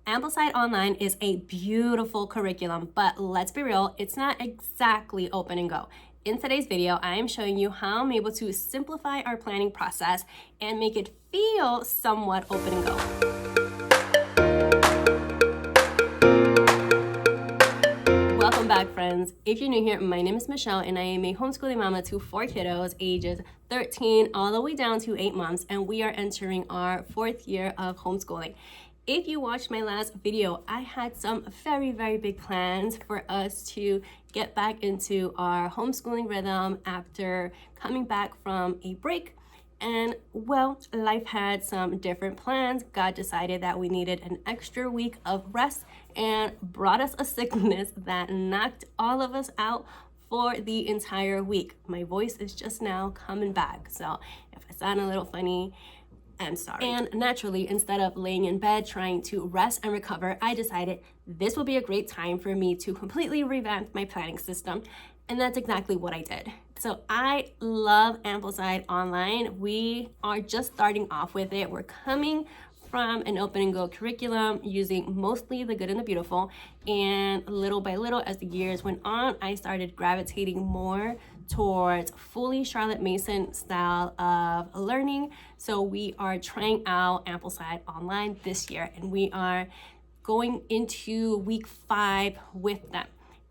Ambleside Online is a beautiful curriculum, but let's be real, it's not exactly open and go. In today's video, I am showing you how I'm able to simplify our planning process and make it feel somewhat open and go. Welcome back, friends. If you're new here, my name is Michelle and I am a homeschooling mama to 4 kiddos ages 13 all the way down to 8 months, and we are entering our 4th year of homeschooling. If you watched my last video, I had some very big plans for us to get back into our homeschooling rhythm after coming back from a break. And well, life had some different plans. God decided that we needed an extra week of rest and brought us a sickness that knocked all of us out for the entire week. My voice is just now coming back, so if I sound a little funny, I'm sorry. And naturally, instead of laying in bed trying to rest and recover, I decided this will be a great time for me to completely revamp my planning system. And that's exactly what I did. So I love Ambleside Online. We are just starting off with it. We're coming from an open and go curriculum using mostly the good and the beautiful. And little by little, as the years went on, I started gravitating more towards fully Charlotte Mason style of learning. So we are trying out Ambleside Online this year, and we are going into week 5 with them.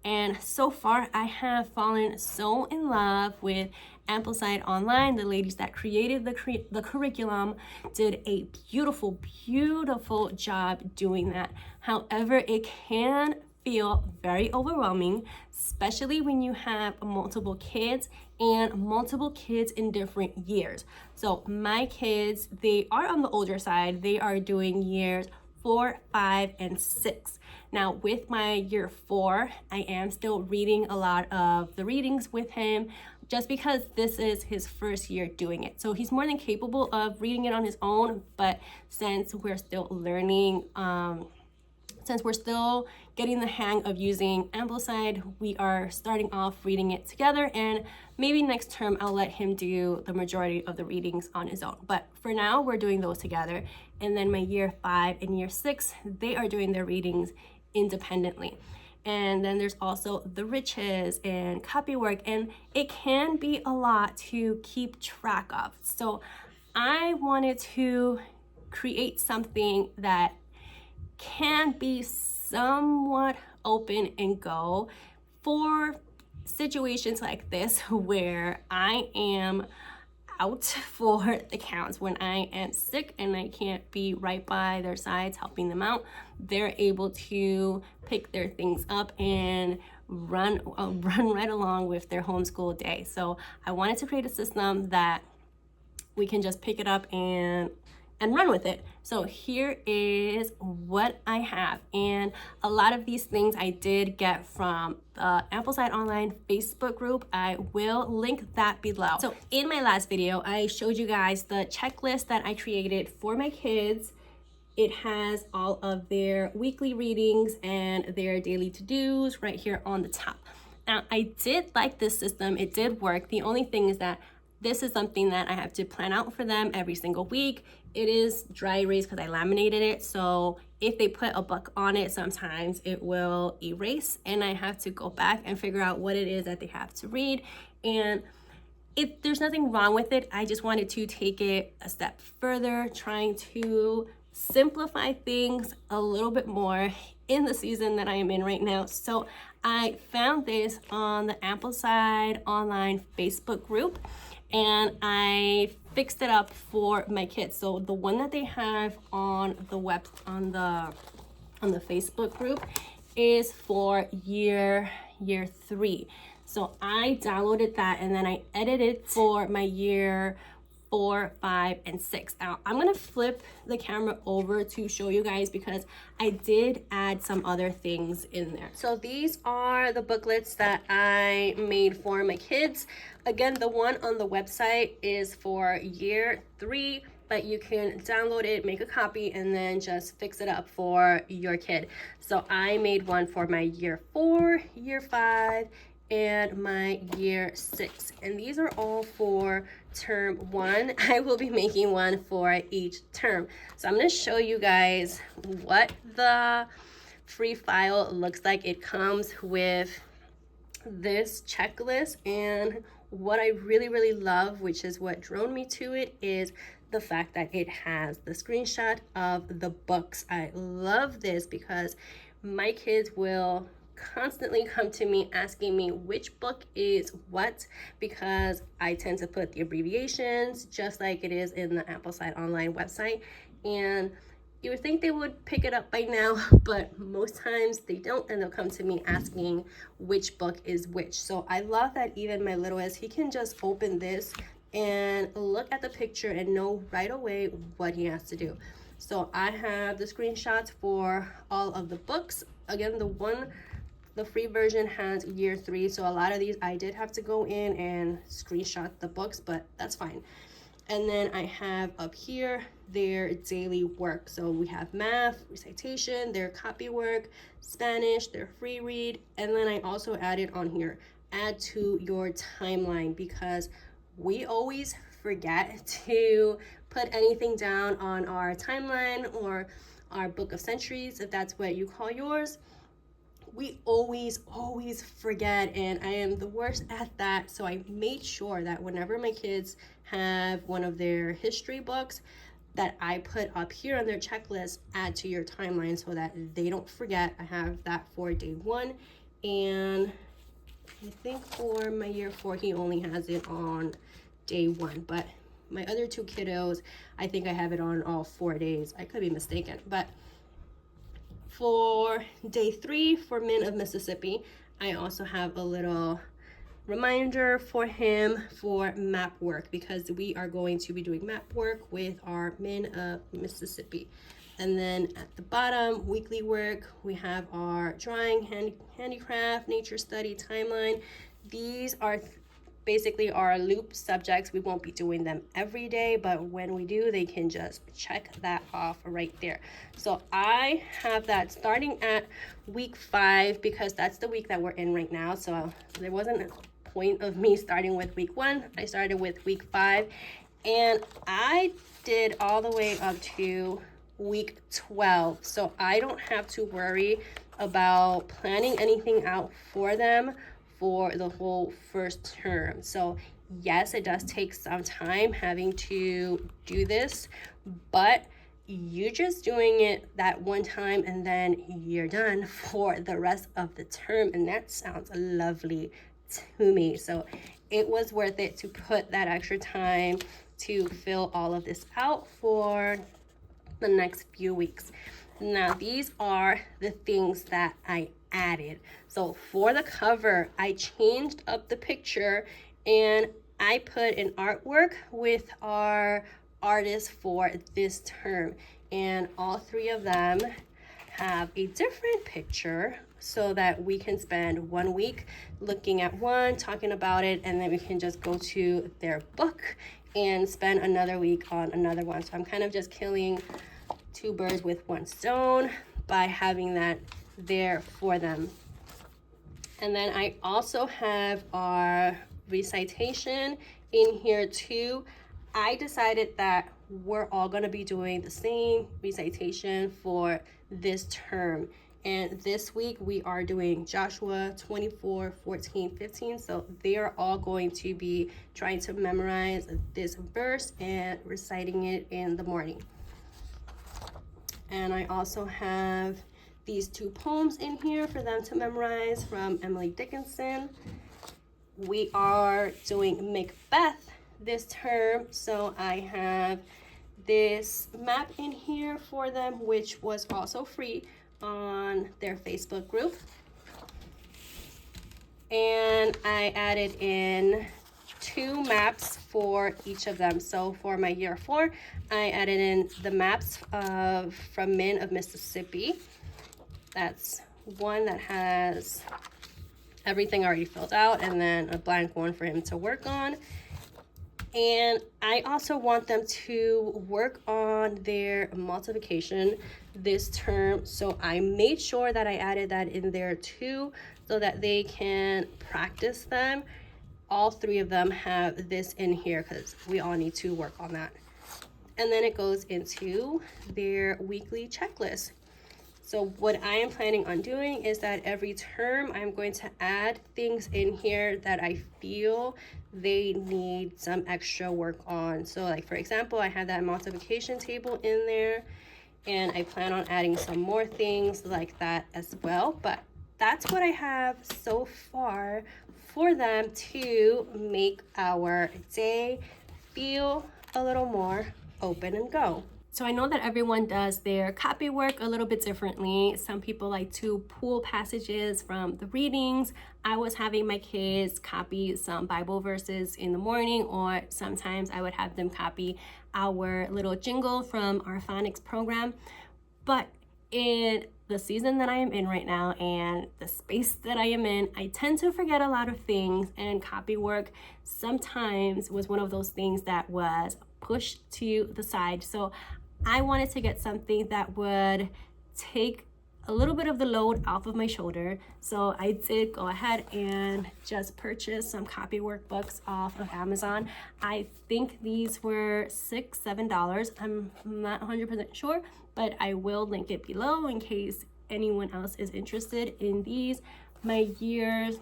And so far, I have fallen so in love with Ambleside Online. The ladies that created the curriculum did a beautiful job doing that. However, it can feel very overwhelming, especially when you have multiple kids and multiple kids in different years. So my kids, they are on the older side. They are doing years 4, 5, and 6. Now with my year 4, I am still reading a lot of the readings with him just because this is his first year doing it. So he's more than capable of reading it on his own, but since we're still learning, since we're still getting the hang of using Ambleside, we are starting off reading it together, and maybe next term I'll let him do the majority of the readings on his own. But for now, we're doing those together. And then my year 5 and year 6, they are doing their readings independently. And then there's also the riches and copywork, and it can be a lot to keep track of. So I wanted to create something that can be somewhat open and go for situations like this where I am out for the counts. When I am sick and I can't be right by their sides helping them out, they're able to pick their things up and run right along with their homeschool day. So I wanted to create a system that we can just pick it up and run with it. So here is what I have. And a lot of these things I did get from the Ambleside Online Facebook group. I will link that below. So in my last video, I showed you guys the checklist that I created for my kids. It has all of their weekly readings and their daily to-dos right here on the top. Now, I did like this system. It did work. The only thing is that this is something that I have to plan out for them every single week. It is dry erase because I laminated it. So if they put a book on it, sometimes it will erase and I have to go back and figure out what it is that they have to read. And if there's nothing wrong with it, I just wanted to take it a step further, trying to simplify things a little bit more in the season that I am in right now. So I found this on the Ambleside Online Facebook group, and I fixed it up for my kids. So the one that they have on the Facebook group is for year 3. So I downloaded that and then I edited for my year 4, 5, and 6. Now I'm gonna flip the camera over to show you guys because I did add some other things in there. So these are the booklets that I made for my kids. Again, the one on the website is for year 3, but you can download it, make a copy, and then just fix it up for your kid. So I made one for my year 4, year 5, and my year 6. And these are all for term 1. I will be making one for each term. So I'm going to show you guys what the free file looks like. It comes with this checklist, and what I really love, which is what drove me to it, is the fact that it has the screenshot of the books. I love this because my kids will constantly come to me asking me which book is what, because I tend to put the abbreviations just like it is in the Ambleside Online website, and you would think they would pick it up by now, but most times they don't, and they'll come to me asking which book is which. So I love that even my littlest, he can just open this and look at the picture and know right away what he has to do. So I have the screenshots for all of the books. Again, the free version has year 3, so a lot of these I did have to go in and screenshot the books, but that's fine. And then I have up here their daily work. So we have math, recitation, their copy work, Spanish, their free read. And then I also added on here, add to your timeline, because we always forget to put anything down on our timeline or our book of centuries, if that's what you call yours. We always forget, and I am the worst at that. So I made sure that whenever my kids have one of their history books, that I put up here on their checklist, add to your timeline, so that they don't forget. I have that for day 1, and I think for my year 4 he only has it on day 1, but my other 2 kiddos, I think I have it on all 4 days. I could be mistaken, but for day 3 for Min of Mississippi, I also have a little reminder for him for map work, because we are going to be doing map work with our Min of Mississippi. And then at the bottom, weekly work, we have our drawing, handicraft, nature study, timeline. These are basically our loop subjects. We won't be doing them every day, but when we do, they can just check that off right there. So I have that starting at week 5, because that's the week that we're in right now. So there wasn't a point of me starting with week 1. I started with week 5, and I did all the way up to week 12. So I don't have to worry about planning anything out for them for the whole first term. So yes, it does take some time having to do this, but you're just doing it that one time and then you're done for the rest of the term, and that sounds lovely to me. So it was worth it to put that extra time to fill all of this out for the next few weeks. Now these are the things that I added. So for the cover, I changed up the picture and I put an artwork with our artists for this term, and all 3 of them have a different picture, so that we can spend 1 week looking at one, talking about it, and then we can just go to their book and spend another week on another one. So I'm kind of just killing 2 birds with 1 stone by having that there for them. And then I also have our recitation in here too. I decided that we're all going to be doing the same recitation for this term, and this week we are doing Joshua 24, 14, 15. So they are all going to be trying to memorize this verse and reciting it in the morning. And I also have these 2 poems in here for them to memorize from Emily Dickinson. We are doing Macbeth this term, so I have this map in here for them, which was also free on their Facebook group. And I added in 2 maps for each of them. So for my year 4, I added in the maps from Min of Mississippi. That's one that has everything already filled out, and then a blank one for him to work on. And I also want them to work on their multiplication this term. So I made sure that I added that in there too, so that they can practice them. All three of them have this in here because we all need to work on that. And then it goes into their weekly checklist. So what I am planning on doing is that every term I'm going to add things in here that I feel they need some extra work on. So like for example, I have that multiplication table in there, and I plan on adding some more things like that as well. But that's what I have so far for them to make our day feel a little more open and go. So I know that everyone does their copy work a little bit differently. Some people like to pull passages from the readings. I was having my kids copy some Bible verses in the morning, or sometimes I would have them copy our little jingle from our phonics program. But in the season that I am in right now and the space that I am in, I tend to forget a lot of things, and copy work sometimes was one of those things that was pushed to the side. So I wanted to get something that would take a little bit of the load off of my shoulder. So I did go ahead and just purchase some copy workbooks off of Amazon. I think these were $6-7. I'm not 100% sure, but I will link it below in case anyone else is interested in these. My years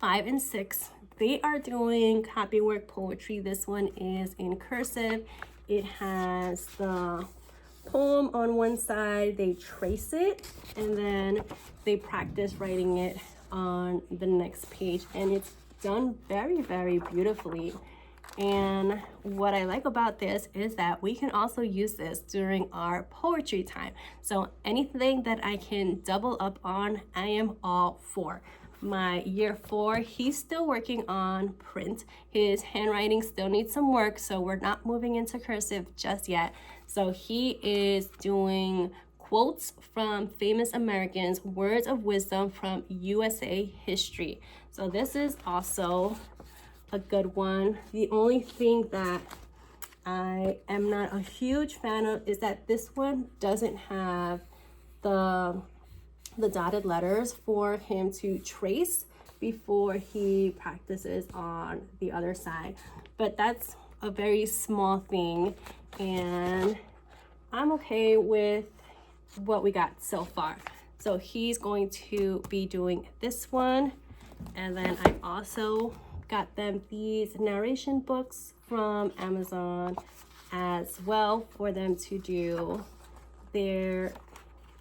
5 and 6, they are doing copy work poetry. This one is in cursive. It has the poem on one side, they trace it, and then they practice writing it on the next page, and it's done very, very beautifully. And what I like about this is that we can also use this during our poetry time. So anything that I can double up on, I am all for. My year 4, he's still working on print. His handwriting still needs some work, so we're not moving into cursive just yet. So he is doing quotes from famous Americans, words of wisdom from USA history. So this is also a good one. The only thing that I am not a huge fan of is that this one doesn't have the dotted letters for him to trace before he practices on the other side. But that's a very small thing, and I'm okay with what we got so far. So he's going to be doing this one, and then I also got them these narration books from Amazon as well for them to do their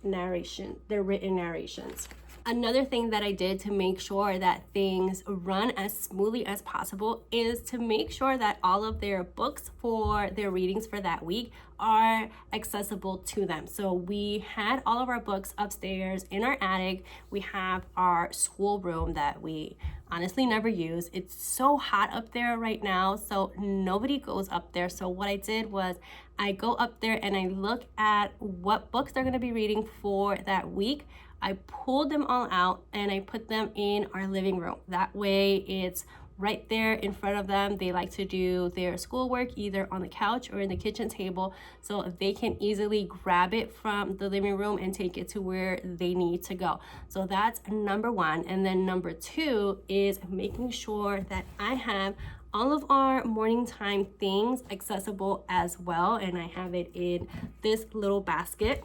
written narrations. Another thing that I did to make sure that things run as smoothly as possible is to make sure that all of their books for their readings for that week are accessible to them. So we had all of our books upstairs in our attic. We have our school room that we honestly never use. It's so hot up there right now, so nobody goes up there. So what I did was I go up there and I look at what books they're going to be reading for that week. I pulled them all out and I put them in our living room. That way it's right there in front of them. They like to do their schoolwork either on the couch or in the kitchen table, so they can easily grab it from the living room and take it to where they need to go. So that's number 1. And then number 2 is making sure that I have all of our morning time things accessible as well, and I have it in this little basket.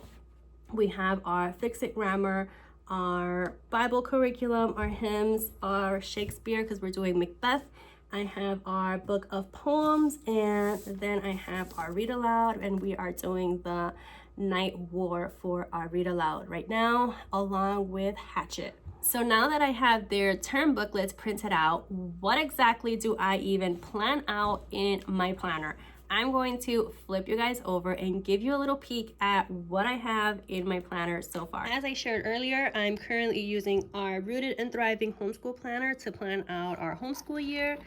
We have our Fix It Grammar, our Bible curriculum, our hymns, our Shakespeare because we're doing Macbeth. I have our book of poems, and then I have our read aloud, and we are doing the Night War for our read aloud right now, along with Hatchet. So now that I have their term booklets printed out, what exactly do I even plan out in my planner? I'm going to flip you guys over and give you a little peek at what I have in my planner so far. As I shared earlier, I'm currently using our Rooted and Thriving Homeschool Planner to plan out our homeschool year.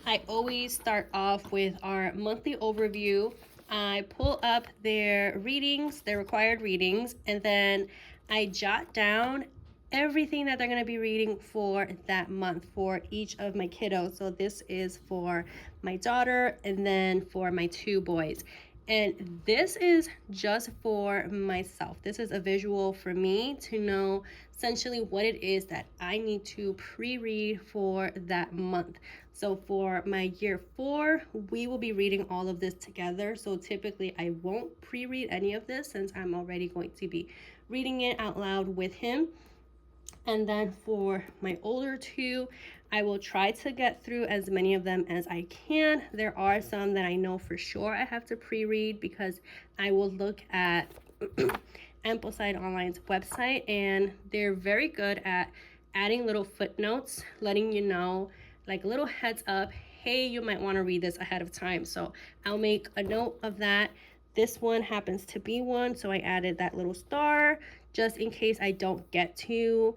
I always start off with our monthly overview. I pull up their readings, their required readings, and then I jot down everything that they're going to be reading for that month for each of my kiddos. So this is for my daughter and then for my 2 boys. And this is just for myself. This is a visual for me to know essentially what it is that I need to pre-read for that month. So for my year 4, we will be reading all of this together. So typically I won't pre-read any of this since I'm already going to be reading it out loud with him. And then for my older 2, I will try to get through as many of them as I can. There are some that I know for sure I have to pre-read because I will look at Ambleside Online's website, and they're very good at adding little footnotes, letting you know, like a little heads up, hey, you might want to read this ahead of time. So I'll make a note of that. This one happens to be one, so I added that little star just in case I don't get to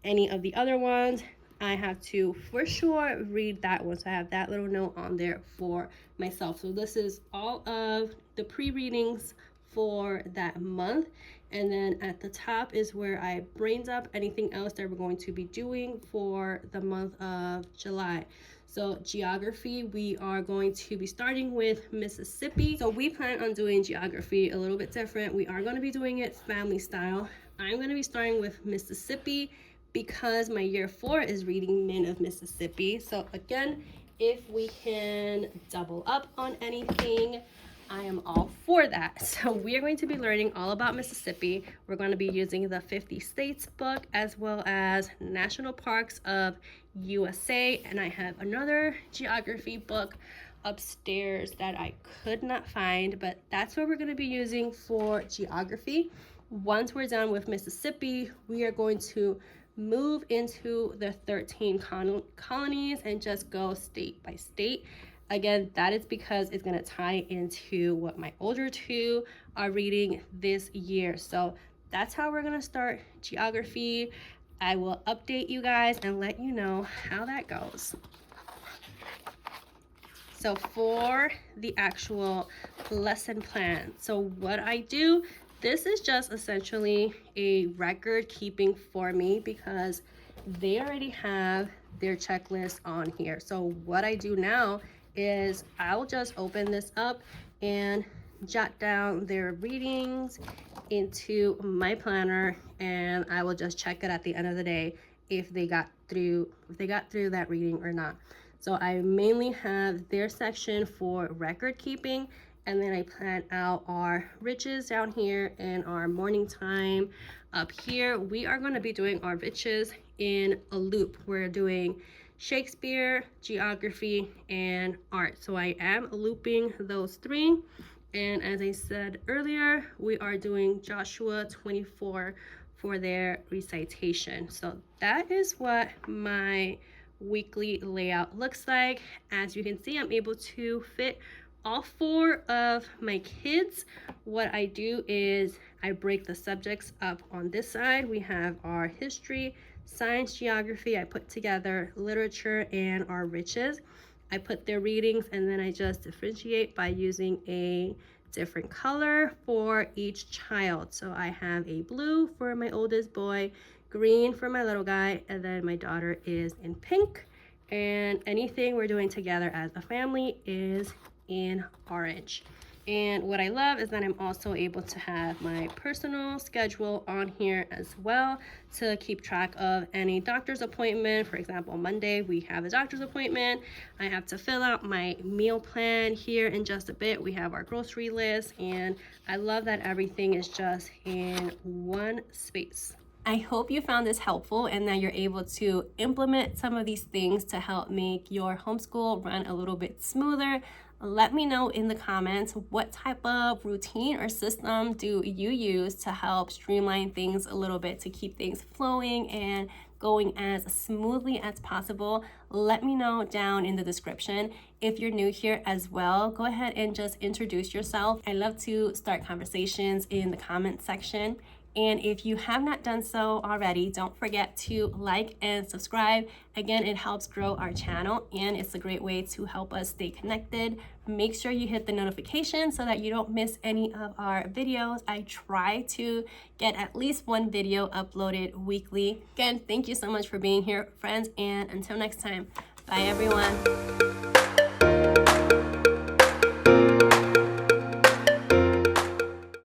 any of the other ones. I have to for sure read that one, so I have that little note on there for myself. So this is all of the pre-readings for that month, and then at the top is where I brains up anything else that we're going to be doing for the month of July. So geography, we are going to be starting with Mississippi. So we plan on doing geography a little bit different. We are going to be doing it family style. I'm going to be starting with Mississippi because my year 4 is reading Men of Mississippi. So again, if we can double up on anything, I am all for that. So we are going to be learning all about Mississippi. We're going to be using the 50 States book as well as National Parks of USA. And I have another geography book upstairs that I could not find, but that's what we're going to be using for geography. Once we're done with Mississippi, we are going to move into the 13 colonies and just go state by state. Again, that is because it's going to tie into what my older 2 are reading this year. So that's how we're going to start geography. I will update you guys and let you know how that goes. So for the actual lesson plan, so what I do, this is just essentially a record keeping for me because they already have their checklist on here. So what I do now is I'll just open this up and jot down their readings into my planner, and I will just check it at the end of the day if they got through that reading or not. So I mainly have their section for record keeping, and then I plan out our riches down here and our morning time up here. We are going to be doing our riches in a loop. We're doing Shakespeare, geography, and art. So I am looping those 3. And as I said earlier, we are doing Joshua 24 for their recitation. So that is what my weekly layout looks like. As you can see, I'm able to fit all 4 of my kids. What I do is I break the subjects up on this side. We have our history, science, geography. I put together literature and our riches. I put their readings, and then I just differentiate by using a different color for each child. So I have a blue for my oldest boy, green for my little guy, and then my daughter is in pink. And anything we're doing together as a family is in orange. And what I love is that I'm also able to have my personal schedule on here as well to keep track of any doctor's appointment. For example, Monday we have a doctor's appointment. I have to fill out my meal plan here in just a bit. We have our grocery list, and I love that everything is just in one space. I hope you found this helpful and that you're able to implement some of these things to help make your homeschool run a little bit smoother. Let me know in the comments what type of routine or system do you use to help streamline things a little bit to keep things flowing and going as smoothly as possible. Let me know down in the description. If you're new here as well, go ahead and just introduce yourself. I love to start conversations in the comment section. And if you have not done so already, don't forget to like and subscribe. Again, it helps grow our channel and it's a great way to help us stay connected. Make sure you hit the notification so that you don't miss any of our videos. I try to get at least one video uploaded weekly. Again, thank you so much for being here, friends, and until next time, bye everyone.